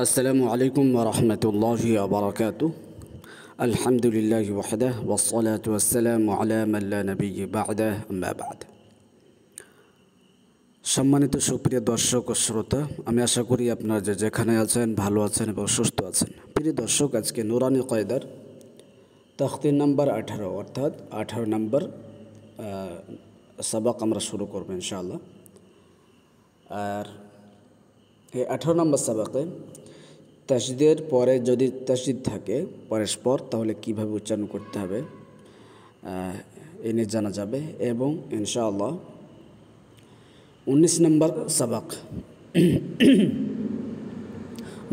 আসসালামু আলাইকুম ওয়া রাহমাতুল্লাহি ওয়া বারাকাতুহু। আলহামদুলিল্লাহি ওয়াহদাহু ওয়াসসালাতু ওয়াসসালামু আলা মান লা নাবিয়্যা বা'দাহু আম্মা বা'দ। সম্মানিত সুপ্রিয় দর্শক ও শ্রোতা, আমি আশা করি আপনারা যেখানে আছেন ভালো আছেন এবং সুস্থ আছেন। প্রিয় দর্শক, আজকে নুরানি কায়দার তখতি নাম্বার 18 অর্থাৎ 18 নম্বর সবক আমরা শুরু করব ইনশাআল্লাহ। আর এই 18 নম্বর সবকে তাসদীদের পরে যদি তাসদীদ থাকে পরস্পর, তাহলে কিভাবে উচ্চারণ করতে হবে এ নিয়ে জানা যাবে। এবং ইনশাআল্লাহ 19 নম্বর সবক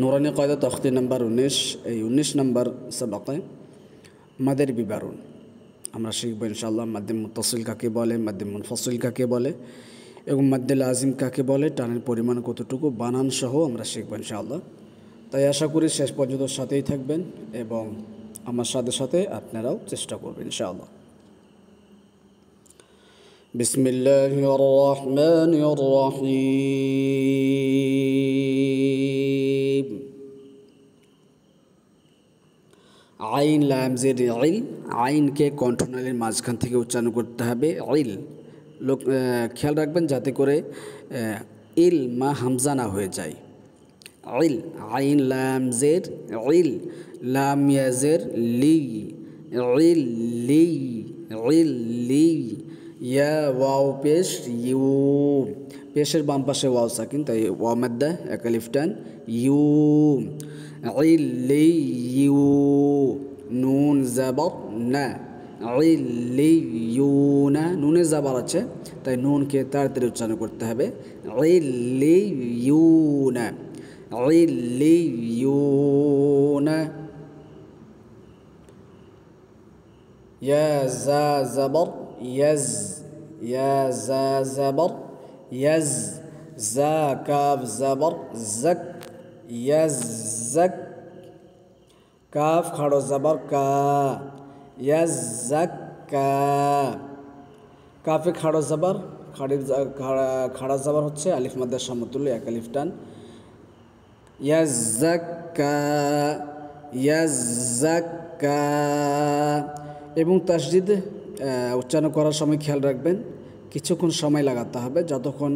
নুরানি কায়দা তখতি নাম্বার 19, এই 19 নম্বর সবকে মাদের বিবরণ আমরা শিখব ইনশাআল্লাহ। মাদ্দে মুত্তাসিল কাকে বলে, মাদ্দে মুনফাসিল কাকে বলে এবং মাদ্দে লাজিম কাকে বলে, টানের পরিমাণ কতটুকু, বানান সহ আমরা শিখব ইনশাআল্লাহ। তাই আশা করি শেষ পর্যন্ত সাথেই থাকবেন এবং আমার সাথে সাথে আপনারাও চেষ্টা করবেন ইনশাআল্লাহ। বিসমিল্লাহির রহমানির রহিম। আইন লাম জের ইল, আইনকে কণ্ঠনালীর মাঝখান থেকে উচ্চারণ করতে হবে ইল। খেয়াল রাখবেন যাতে করে ইল মা হামজা না হয়ে যায়। ইল, আইন লাম জের ইল, লাম ইয়াজের লি, ইল লি, ইল লি। ইয়া ওয়াও পেশ ইউ, পেশের বাম পাশে ওয়াও সাকিন, তাই ওয়া মাদ্দা এক আলিফ টান ইউ। ইল লি ইউ, নুন জাবর না, ইল লি ইউ না, নুনে জাবার আছে তাই নুনকে তাড়াতাড়ি উচ্চারণ করতে হবে। ইল লি ইউ না, عليون. يا زا زبر يز، يا زا زبر يز، زا كاف زبر زك يزك، كاف خڑو زبر کا يزكا، কাফে খাড়ো জবর, খাড়া জবর হচ্ছে আলিফ মাদ্দার সমতুল্য এক আলিফ টান। ইয়াজ্জাক্কা, ইয়াজ্জাক্কা। এবং তাসদীদ উচ্চারণ করার সময় খেয়াল রাখবেন কিছুক্ষণ সময় লাগাতে হবে, যতক্ষণ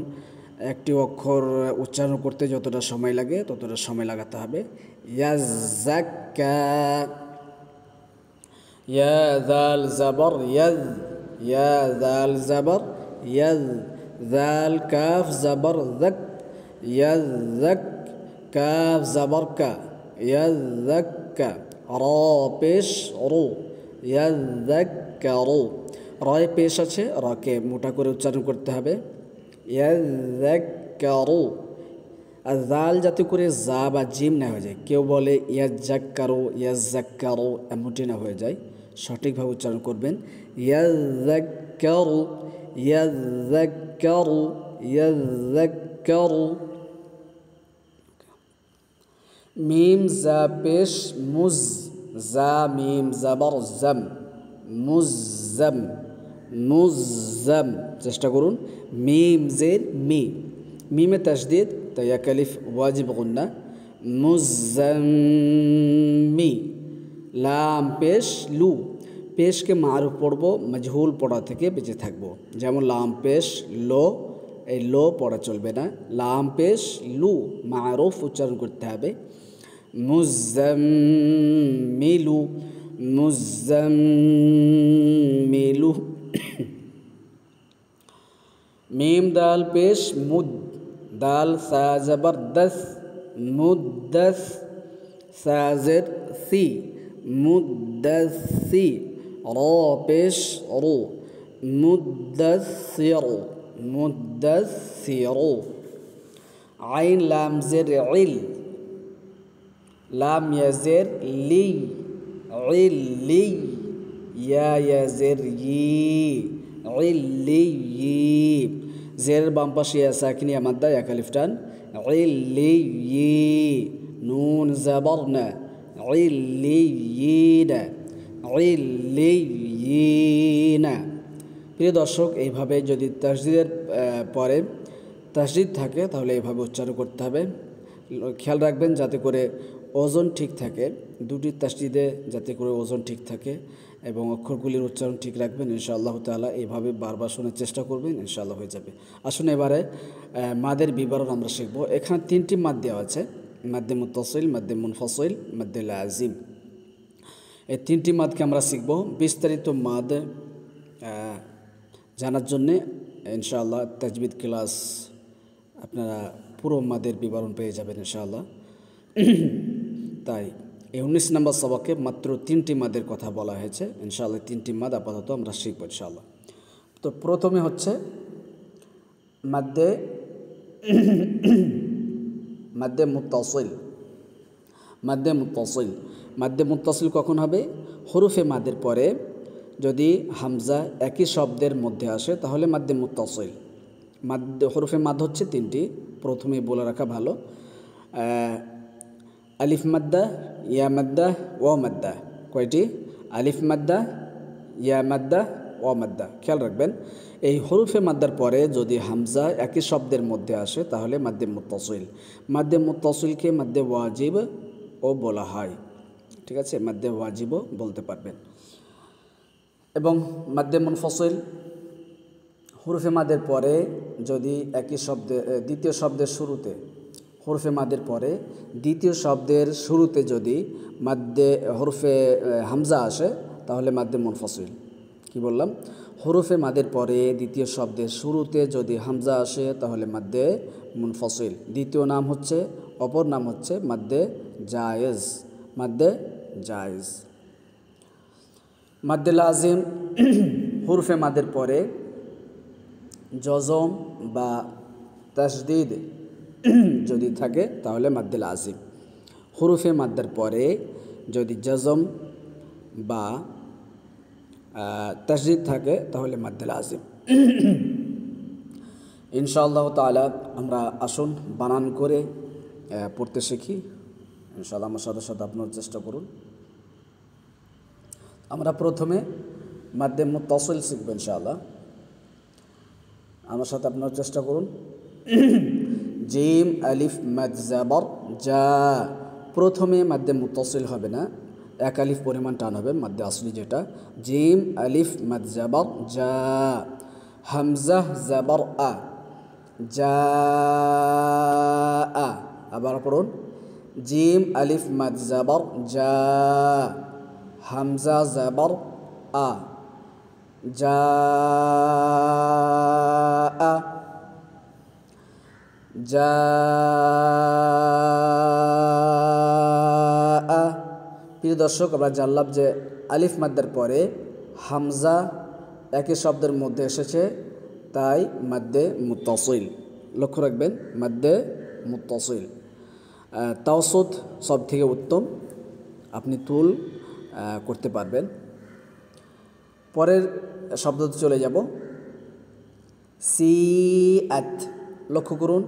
একটি অক্ষর উচ্চারণ করতে যতটা সময় লাগে ততটা সময় লাগাতে হবে। ইয়াজ্জাক্কা, ইয়া যাল জবর ইয়াজ, ইয়া যাল জবর ইয়াজ, যাল কাফ জবর যাক ইয়াজ্জাক, কাফ জবর কা ইয়াজ্জাক্কা, র পেশ রু ইয়াজ্জাক্কারু, রয় পেশ আছে, রকে মোটা করে উচ্চারণ করতে হবে ইয়াজ্জাক্কারু। আর জাল যাতে করে জা বা জিম না হয়ে যায়, কেউ বলে ইয়াজ্জাক্কারু ইয়াজ্জাক্কারু এমনটি না হয়ে যায়, সঠিকভাবে উচ্চারণ করবেন ইয়াজ্জাক্কারু ইয়াজ্জাক্কারু ইয়াজ্জাক্কারু। মিম জা পেশ মুজ, জা মিম জাবর জাম, মুজ্জাম মুজ্জাম। চেষ্টা করুন। মিম জের মি, মিমে তাসদীদ তাই এক আলিফ ওয়াজিব গুন্না, মুজ্জাম্মি। লাম পেশ লু, পেশকে মারুফ পড়ব, মজহুল পড়া থেকে বেঁচে থাকব। যেমন লাম পেশ লো, এই লো পড়া চলবে না। লাম পেশ লু মারুফ উচ্চারণ করতে হবে মুজ্জাম্মিলু, মুজ্জাম্মিলু। মিম দাল পেশ মুদ, দাল সা জবর দস মুদ্দস, সা জের সি মুদ্দসি, র পেশ রু মুদ্দসিরু মুদ্দসিরু। আইন লাম জের ইল, লাম ইয়াজের লি ইল্লি, ইয়া ইয়াজের ই ইল্লি ই, জেরের বাম পাশে ইয়া সাকিন ইয়া মাদ্দা এক আলিফ টান ইল্লি ই, নুন জাবর না ইল্লিয়িনা ইল্লিয়িনা। প্রিয় দর্শক, এইভাবে যদি তাসদীদের পরে তাসদীদ থাকে তাহলে এইভাবে উচ্চারণ করতে হবে খেয়াল রাখবেন যাতে করে ওজন ঠিক থাকে, দুটি তাসদিদে যাতে করে ওজন ঠিক থাকে এবং অক্ষরগুলির উচ্চারণ ঠিক রাখবেন। ইনশাআল্লাহ তাআলা এইভাবে বারবার শোনার চেষ্টা করবেন, ইনশাআল্লাহ হয়ে যাবে। আসুন এবারে মাদের বিবরণ আমরা শিখব। এখানে 3টি মাদ দেওয়া আছে, মাদ্দে মুত্তাসিল, মাদ্দে মুনফাসিল, মাদ্দে লাজিম। এই 3টি মাদকে আমরা শিখব। বিস্তারিত মাদ জানার জন্যে ইনশাআল্লাহ তাজবিদ ক্লাস আপনারা পুরো মাদের বিবরণ পেয়ে যাবেন ইনশাআল্লাহ। তাই এই 19 নম্বর সবকে মাত্র 3টি মাদের কথা বলা হয়েছে। ইনশাআল্লাহ 3টি মাদ আপাতত আমরা শিখব ইনশাআল্লাহ। তো প্রথমে হচ্ছে মাদ্দে মাদ্দে মুত্তাসিল। মাদ্দে মুত্তাসিল, মাদ্দে মুত্তাসিল কখন হবে? হরফে মাদের পরে যদি হামজা একই শব্দের মধ্যে আসে তাহলে মাদ্দে মুত্তাসিল। মাদ্দে হরফে মাদ হচ্ছে 3টি, প্রথমেই বলে রাখা ভালো। আলিফ মাদ্দা, ইয়া মাদ্দা, ওয়া মাদ্দা। কয়টি? আলিফ মাদ্দা, ইয়া মাদ্দা, ওয়া মাদ্দা। খেয়াল রাখবেন এই হরফে মাদ্দার পরে যদি হামজা একই শব্দের মধ্যে আসে তাহলে মাদ্দে মুত্তাসিল। মাদ্দে মুত্তাসিলকে মাদ্দে ওয়াজিব ও বলা হয়, ঠিক আছে? মাদ্দে ওয়াজিবও বলতে পারবেন। এবং মাদ্দে মুনফাসিল হরফে মাদের পরে যদি একই শব্দে দ্বিতীয় শব্দের শুরুতে, হরফে মাদের পরে দ্বিতীয় শব্দের শুরুতে যদি মাদ্দে হরফে হামজা আসে তাহলে মাদ্দে মুনফাসিল। কি বললাম? হরফে মাদের পরে দ্বিতীয় শব্দের শুরুতে যদি হামজা আসে তাহলে মাদ্দে মুনফাসিল। দ্বিতীয় নাম হচ্ছে, অপর নাম হচ্ছে মাদ্দে জায়েজ। মাদ্দে জায়েজ। মাদ্দে লাজিম হরফে মাদের পরে জজম বা তাসদিদ যদি থাকে তাহলে মাদ্দে লাজিম। হরফে মাদ্দার পরে যদি জজম বা তাসদিদ থাকে তাহলে মাদ্দে লাজিম। ইনশাআল্লাহ তাআলা আমরা আসুন বানান করে পড়তে শিখি। ইনশাআল্লাহ আমার সাথে সাথে আপনার চেষ্টা করুন। আমরা প্রথমে মাদ্দে মুত্তাসিল শিখব ইনশাআল্লাহ। আমার সাথে আপনার চেষ্টা করুন। জিম আলিফ মাদ জাবর জা। প্রথমে মাদ্দে মুত্তাসিল হবে না, এক আলিফ পরিমাণ টান হবে মাদ্দে আসলি যেটা। জিম আলিফ মাদ জাবর জা। হামজা জাবর আ, জা আ। আবার পড়ুন। জিম আলিফ মাদ জাবর জা। হামজা জাবর আ, জা আ, জা আ। প্রিয় দর্শক, আমরা জানলাম যে আলিফ মাদ্দার পরে হামজা একই শব্দের মধ্যে এসেছে, তাই মাদ্দে মুত্তাসিল। লক্ষ্য রাখবেন মাদ্দে মুত্তাসিল। তাওসুত সব থেকে উত্তম, আপনি তুল করতে পারবেন। পরের শব্দতে চলে যাব। সিআত। লক্ষ্য করুন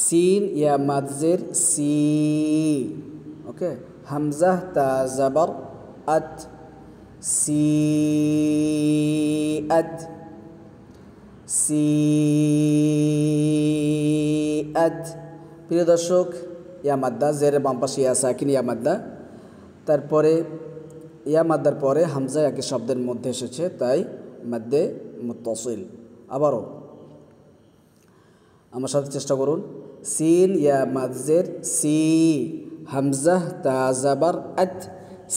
সিন ইয়া মাদ্জের সি। ওকে। হামজা তা জাবর আত, সিআত, সিআত। প্রিয় দর্শক, ইয়া মাদ্দা জেরে বাম পাশে ইয়া সাকিন ইয়া মাদ্দা, তারপরে ইয়া মাদ্দার পরে হামজা একই শব্দের মধ্যে এসেছে, তাই মাদ্দে মুত্তাসিল। আবারও আমার সাথে চেষ্টা করুন। সিন ইয়া মাদ্জের সি, হামজা তা জাবর আত,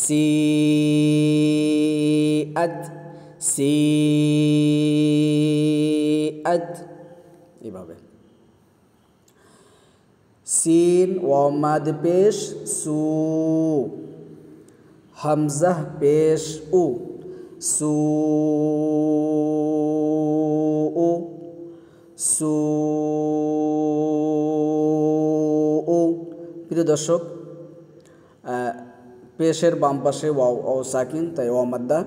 সিআত, সিআত। এভাবে সিন ওয়া মাদ পেশ সু, হামজা পেশ উ, সু উ, সু উ। প্রিয় দর্শক, পেশের বাম পাশে ওয়াও সাকিন, তাই ওয়া মাদ্দা।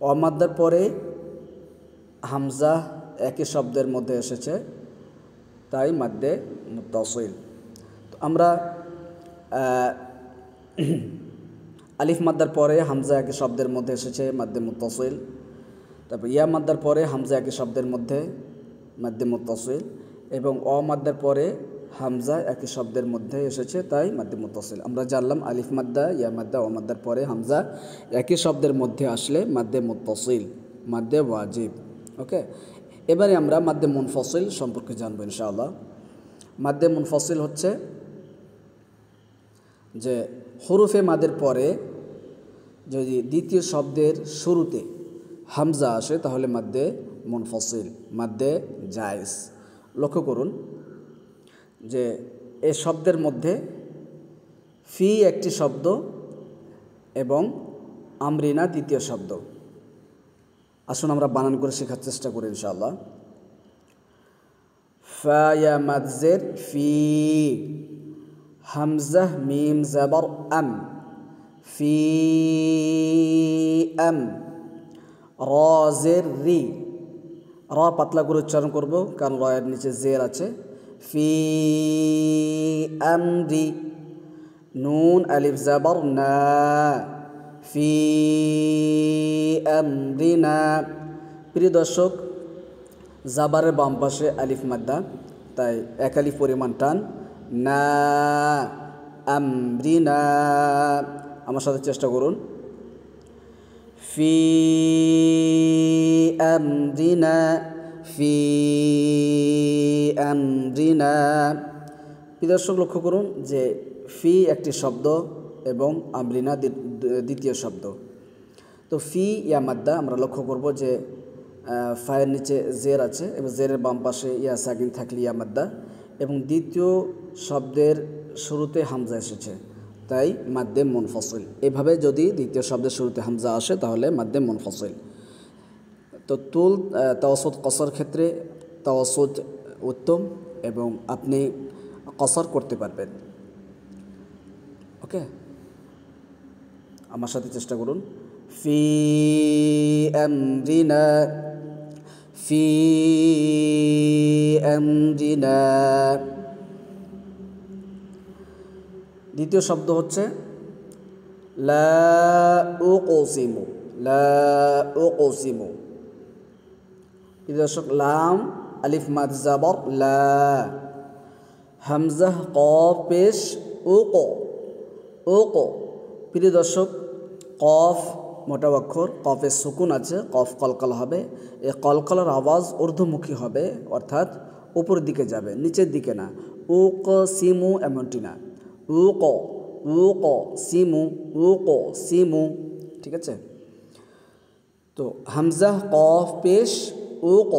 ওয়া মাদ্দার পরে হামজা একই শব্দের মধ্যে এসেছে, তাই মাদ্দে মুত্তাসিল। তো আমরা আলিফ মাদ্দার পরে হামজা একই শব্দের মধ্যে এসেছে, মাদ্দে মুত্তাসিল। তারপর ইয়া মাদ্দার পরে হামজা একই শব্দের মধ্যে, মাদ্দে মুত্তাসিল। এবং অ মাদ্দার পরে হামজা একই শব্দের মধ্যে এসেছে, তাই মাদ্দে মুত্তাসিল। আমরা জানলাম আলিফ মাদ্দা, ইয়া মাদ্দা, ওয়া মাদ্দার পরে হামজা একই শব্দের মধ্যে আসলে মাদ্দে মুত্তাসিল, মাদ্দে ওয়াজিব। ওকে, এবারে আমরা মাদ্দে মুনফসিল সম্পর্কে জানবো ইনশাআল্লাহ। মাদ্দে মুনফসিল হচ্ছে যে হরুফে মাদের পরে যদি দ্বিতীয় শব্দের শুরুতে হামজা আসে তাহলে মাদ্দে মুনফসিল, মাদ্দে জায়েজ। লক্ষ্য করুন যে এ শব্দের মধ্যে ফি একটি শব্দ এবং আমরিনা দ্বিতীয় শব্দ। আসুন আমরা বানান করে শেখার চেষ্টা করি ইনশাআল্লাহ। ফা ইয়া মাদ জের ফি, হামজা মিম জাবার আম, ফি আম, র জের রি, র পাতলা করে উচ্চারণ করব কারণ র এর নিচে জের আছে। ফি আমরি, নুন আলিফ জাবার না, ফি আমরিনা। প্রিয় দর্শক, জাবারের বাম পাশে আলিফ মাদ্দা, তাই এক আলিফ পরিমাণ টান, না আমরিনা। আমার সাথে চেষ্টা করুন, ফি আমরিনা, ফি আমরিনা। প্রিয় দর্শক লক্ষ্য করুন যে ফি একটি শব্দ এবং আমরিনা দ্বিতীয় শব্দ। তো ফি ইয়া মাদ্দা আমরা লক্ষ্য করব যে ফায়ের নিচে জের আছে এবং জেরের বাম পাশে ইয়া সাকিন থাকলে ইয়া মাদ্দা, এবং দ্বিতীয় শব্দের শুরুতে হামজা এসেছে, তাই মাদ্দে মুনফসিল। এভাবে যদি দ্বিতীয় শব্দের শুরুতে হামজা আসে তাহলে মাদ্দে মুনফসিল। তো তুল তাওয়াসুত কসর ক্ষেত্রে তাওয়াসুত উত্তম এবং আপনি কসর করতে পারবেন। ওকে, আমার সাথে চেষ্টা করুন, ফি আমরিনা, ফি আমরিনা। দ্বিতীয় শব্দ হচ্ছে লা উকসিমু, লা উকসিমু। দর্শক, লাম আলিফ মাদ জাবর লা, হামজা কফ পেশ উকো, উকো। প্রিয় দর্শক, কফ মোটা অক্ষর, কফের সুকুন আছে, কফ কলকল হবে। এই কলকলার আওয়াজ ঊর্ধ্বমুখী হবে, অর্থাৎ উপর দিকে যাবে, নিচের দিকে না। উক সিমু এমনটি না, উক উক সিমু, উক সিমু। ঠিক আছে? তো হামজা কফ পেশ উক,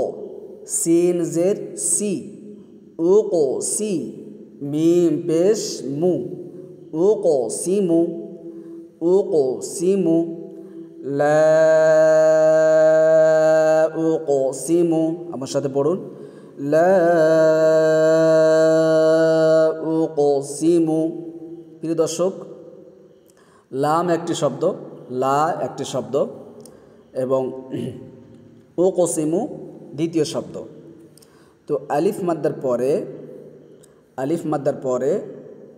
সিন জের সি, উক সি, মিম পেশ মু, উক সিমু, উক সিমু, লা উক সিমু। আমার সাথে পড়ুন, লা উক সিমু। প্রিয় দর্শক, লাম একটি শব্দ, লা একটি শব্দ এবং উকসিমু দ্বিতীয় শব্দ। তো আলিফ মাদ্দার পরে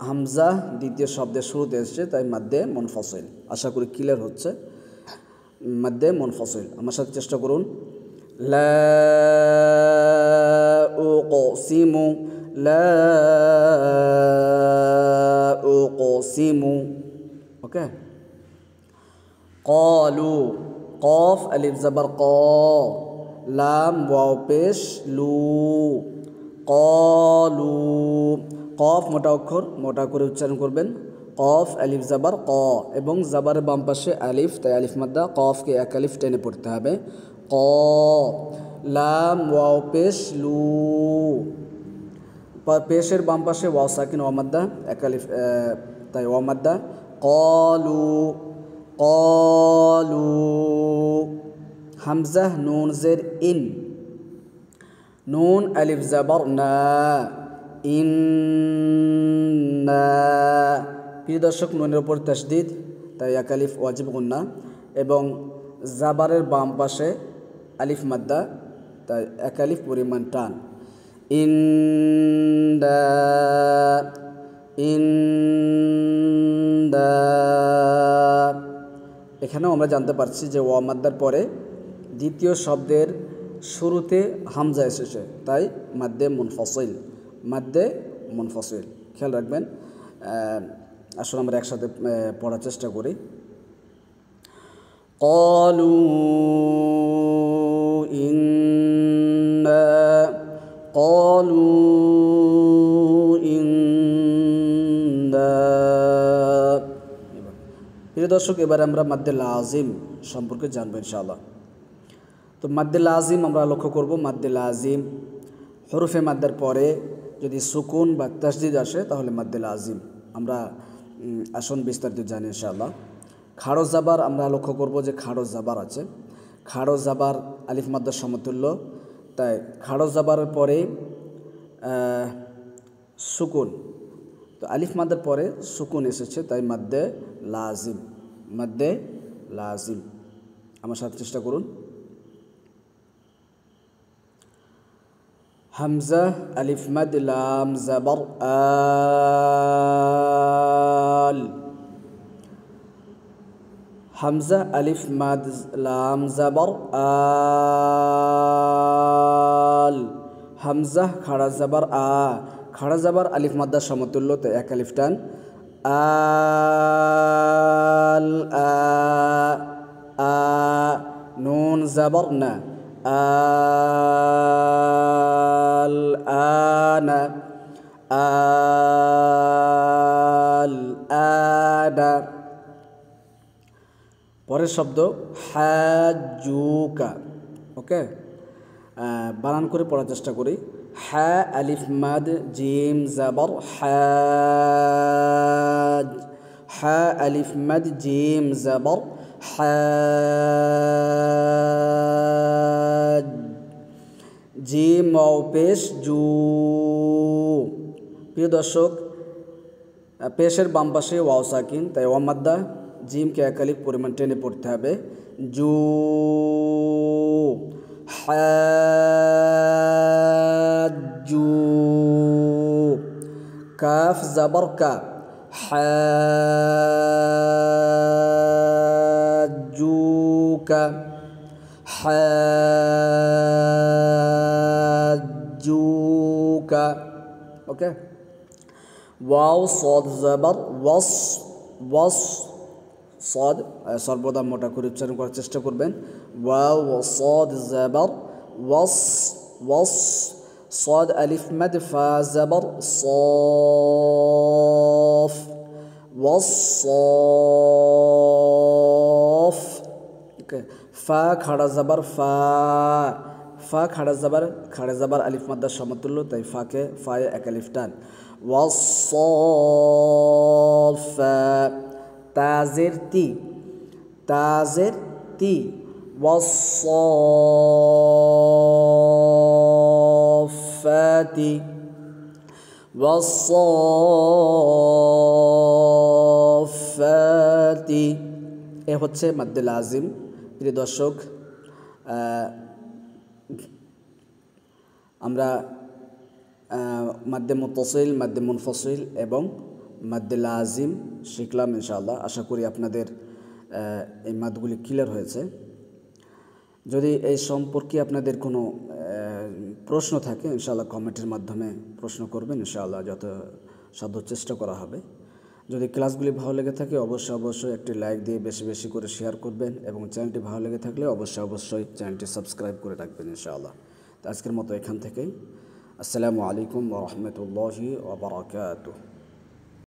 হামজা দ্বিতীয় শব্দের শুরুতে এসেছে, তাই মাদ্দে মুনফসিল। আশা করি ক্লিয়ার হচ্ছে, মাদ্দে মুনফসিল। আমার সাথে চেষ্টা করুন, লা উকসিমু, লা উকসিমু। ওকে, কলু, কফ আলিফ জাবার ক, লাম ওয়াও পেশ লু, কলু। কফ মোটা অক্ষর, মোটা করে উচ্চারণ করবেন, কফ আলিফ জাবার ক, এবং জাবারের বাম পাশে আলিফ, তাই আলিফ মাদ্দা, কফকে এক আলিফ টেনে পড়তে হবে, ক। লাম ওয়াও পেশ লু, পেশের বাম পাশে ওয়াও সাকিন ওয়া মাদ্দা, এক আলিফ, তাই ওয়া মাদ্দা, কলু, কলু। হামজা নুন জের ইন, নুন আলিফ জাবার না, ইন্না। প্রিয় দর্শক, নুনের উপর তাসদিদ, তাই এক আলিফ ওয়াজিব গুন্না, এবং জাবারের বাম পাশে আলিফ মাদ্দা, তাই এক আলিফ পরিমাণ টান, ইন্দা, ইন্দা। এখানেও আমরা জানতে পারছি যে ওয়া মাদ্দার পরে দ্বিতীয় শব্দের শুরুতে হামজা এসেছে, তাই মাদ্দে মুনফসিল, মাদ্দে মুনফাসিল। খেয়াল রাখবেন। আসলে আমরা একসাথে পড়ার চেষ্টা করি। ক্বালু ইন্না ক্বালু ইন্না। প্রিয় দর্শক, এবার আমরা মাদ্দে লাজিম সম্পর্কে জানবো ইনশাআল্লাহ। তো মাদ্দে লাজিম আমরা লক্ষ্য করব। মাদ্দে লাজিম হরফে মাদ্দার পরে যদি সুকুন বা তাসদিদ আসে তাহলে মাদ্দে লাজিম। আমরা আসন বিস্তারিত জানি ইনশাআল্লাহ। খাড়ো জাবার আমরা লক্ষ্য করব যে খাড়ো জাবার আছে। খাড়ো জাবার আলিফ মাদ্দার সমতুল্য, তাই খাড়ো জাবারের পরে সুকুন, তো আলিফ মাদ্দার পরে সুকুন এসেছে, তাই মাদ্দে লাজিম। মাদ্দে লাজিম আমার সাথে চেষ্টা করুন। হামজা আলিফ মাদ লাম জাবার আল। হামজা আলিফ মাদ লাম জাবার আল। হামজা খাড়া জাবার আ। খাড়া জাবার আলিফ মাদ্দার সমতুল্য, তাই এক আলিফ টান। আল আ আ। নুন জাবার না। আল আনা আল আনা। পরের শব্দ হাজুকা। ওকে, বানান করে পড়ার চেষ্টা করি। হা আলিফ মাদ জিম জাবর হাজ। হা আলিফ মাদ জিম জাবর হাজ। জিম ওয়াও পেশ জু। প্রিয় দর্শক, পেশের বাম পাশে ওয়াও সাকিন, তাই ওয়া মাদ্দা, জিমকে এক আলিফ পরিমাণ টেনে পড়তে হবে। জু। হাজু। কাফ জাবর কা। হাজুকা হাজুকা। ওকে। ওয়াও সদ জাবর ওয়াস। ওয়াস সদ সর্বদা মোটা করে উচ্চারণ করার চেষ্টা করবেন। ওয়াও সদ জাবর ওয়াস ওয়াস। صاد ألف مد فا زبر صاف والصاف. Okay. فا খাড়া জাবার ফা। ফা খাড়া জাবার আলিফ মাদ্দার সমতুল্য, তাই ফাকে ফায়ে এক আলিফ টান। ওয়াসফা। তাজের তি। তাজের তি। ওয়াসফাতি ওয়াসফাতি। এ হচ্ছে মাদ্দে লাজিম। প্রিয় দর্শক, আমরা মাদ্দে মুত্তাসিল, মাদ্দে মুনফাসিল এবং মাদ্দে লাজিম শিখলাম ইনশাআল্লাহ। আশা করি আপনাদের এই মাদগুলি ক্লিয়ার হয়েছে। যদি এই সম্পর্কে আপনাদের কোনো প্রশ্ন থাকে ইনশাআল্লাহ কমেন্টের মাধ্যমে প্রশ্ন করবেন, ইনশাআল্লাহ যত সাধ্য চেষ্টা করা হবে। যদি ক্লাসগুলি ভালো লেগে থাকে অবশ্যই একটি লাইক দিয়ে বেশি বেশি করে শেয়ার করবেন, এবং চ্যানেলটি ভালো লেগে থাকলে অবশ্যই চ্যানেলটি সাবস্ক্রাইব করে রাখবেন ইনশাআল্লাহ। তো আজকের মতো এখান থেকেই আসসালামু আলাইকুম ওয়া রাহমাতুল্লাহি ওয়া বারাকাতুহু।